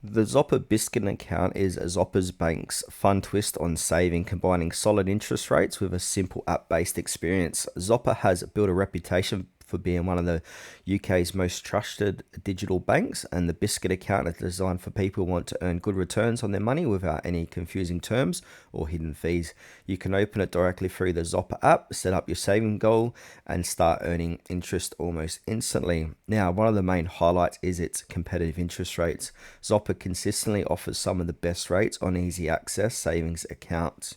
The Zopa Biscuit Account is Zopa's bank's fun twist on saving, combining solid interest rates with a simple app-based experience. Zopa has built a reputation for being one of the UK's most trusted digital banks, and the Biscuit Account is designed for people who want to earn good returns on their money without any confusing terms or hidden fees. You can open it directly through the Zopa app, set up your saving goal, and start earning interest almost instantly. Now, one of the main highlights is its competitive interest rates. Zopa consistently offers some of the best rates on easy access savings accounts,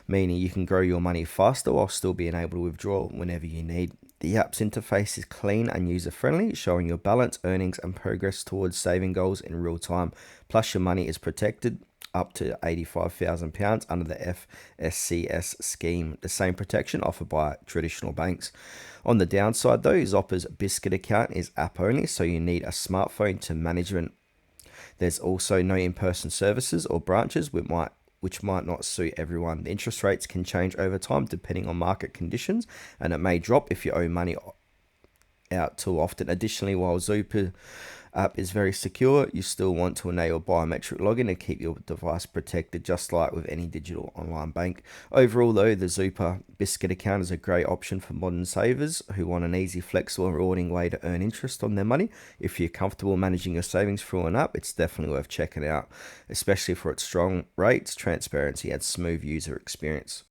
meaning you can grow your money faster while still being able to withdraw whenever you need. The app's interface is clean and user friendly, showing your balance, earnings, and progress towards saving goals in real time. Plus, your money is protected up to £85,000 under the FSCS scheme, the same protection offered by traditional banks. On the downside, though, Zopa's Biscuit account is app only, so you need a smartphone to manage it. There's also no in-person services or branches which might not suit everyone. The interest rates can change over time depending on market conditions, and it may drop if you owe money out too often. Additionally, while Zopa app is very secure, you still want to enable biometric login to keep your device protected, just like with any digital online bank. Overall, though, the Zopa Biscuit account is a great option for modern savers who want an easy, flexible, and rewarding way to earn interest on their money. If you're comfortable managing your savings through an app, it's definitely worth checking out, especially for its strong rates, transparency, and smooth user experience.